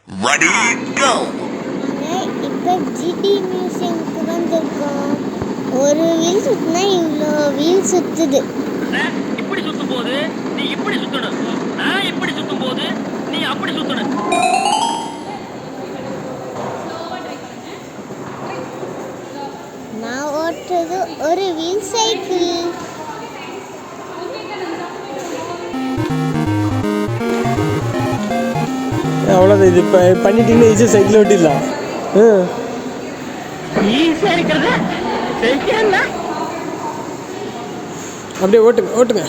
Ready, go. இப்போ GT மியூசியம்க்கு வந்திருக்கோம். ஒரு வீல் சுத்தினா இவ்வளோ வீல் சுத்துது. இப்படி சுத்தும் போது நீ இப்படி சுத்தணும், நான் இப்படி சுத்தும் போது நீ அப்படி சுத்தணும். நான் ஓட்டுறது ஒரு வீல் சைக்கிள். அவ்வளோதான். இது பண்ணிட்டீங்கன்னா ஈஸியாக சைக்கிள் ஓட்டிடலாம். ஈஸியா இருக்கிறது சைக்கிள். அப்படியே ஓட்டுங்க ஓட்டுங்க.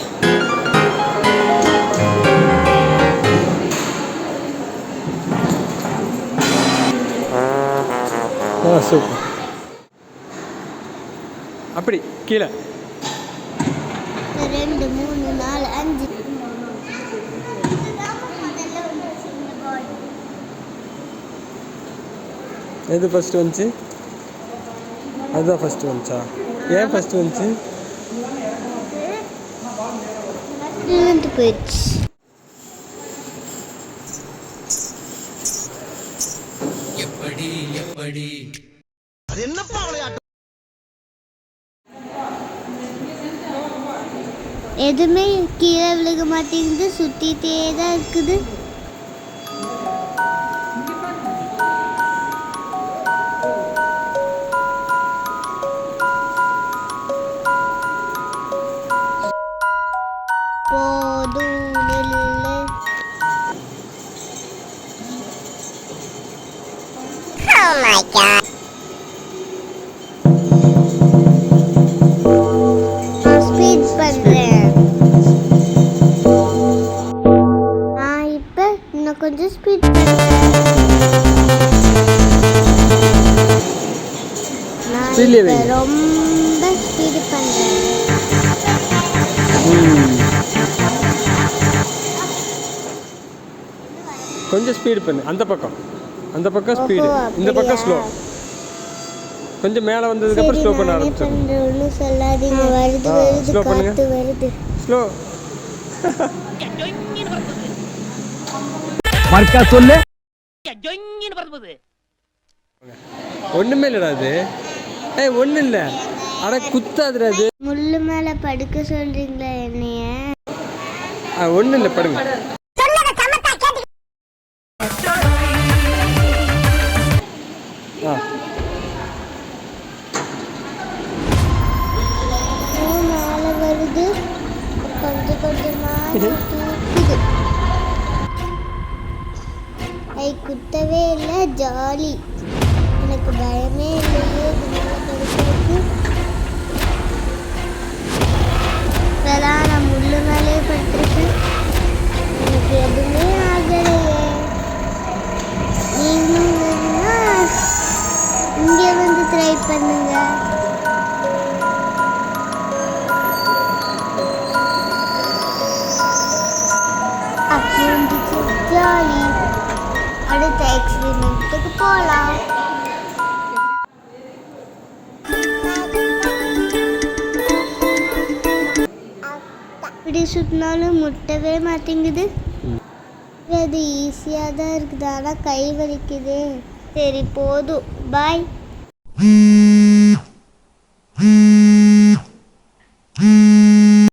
சூப்பர். அப்படி கீழே 2 3 4 5. எது ஃபஸ்ட்டு வந்துச்சு? அதுதான் ஃபஸ்ட்டு வந்துச்சா? ஏன் ஃபஸ்ட்டு வந்துச்சு? போயிடுச்சு. எப்படி எப்படி அது என்னப்பா விளையாட்டு? எதுவுமே கீழே விழுக மாட்டேங்குது, சுத்திட்டே தான் இருக்குது. போதும் நில்லு. Oh my god. ஸ்பீட் பண்றேன். நான் இப்ப இன்னும் கொஞ்சம் ஸ்பீட் பண்றேன். நான் இப்ப ரொம்ப ஸ்பீட் பண்றேன். கொஞ்சம் ஸ்பீடு பண்ணு. அந்த பக்கம் ஸ்பீடு, இந்த பக்கம் ஸ்லோ. கொஞ்சம் மேலே வந்ததுக்கப்புறம் ஸ்லோ பண்ண ஆரம்பிச்சிடும். சொல்லாதீங்க. வருது வருது ஸ்லோ பண்ணுங்க. காத்து வருது. ஸ்லோ. மர்க்கா சொல்லு. ஜொங்கின்னு பறக்குது. ஒன்றுமே இல்லைடா அது. ஒன்றும் இல்லை. அட குத்தாதுடா அது. முள்ளு மேல படுக்க சொல்றீங்களா என்னைய? ஒன்றும் இல்லை, படுங்க. மேல வருது, கொஞ்சம் கொஞ்சமா தூக்குது. குத்தவே இல்லை, ஜாலி. எனக்கு பயமே இல்லையே மேல படுக்கிறதுக்கு. இப்பதான் நான் முள்ளு மேலே படுத்திருக்கேன். எனக்கு எதுவுமே ஆகலையே. நீங்களும் வேணும்னா இங்கே வந்து ட்ரை பண்ணுங்க. ஜாலி. அடுத்த எக்ஸ்பெரிமெண்ட்டுக்கு போகலாம். இப்படி சுற்றினாலும் முட்டவே மாட்டேங்குது. அது ஈஸியாக தான் இருக்குது, ஆனால் கை வலிக்குது. சரி போதும், பாய்.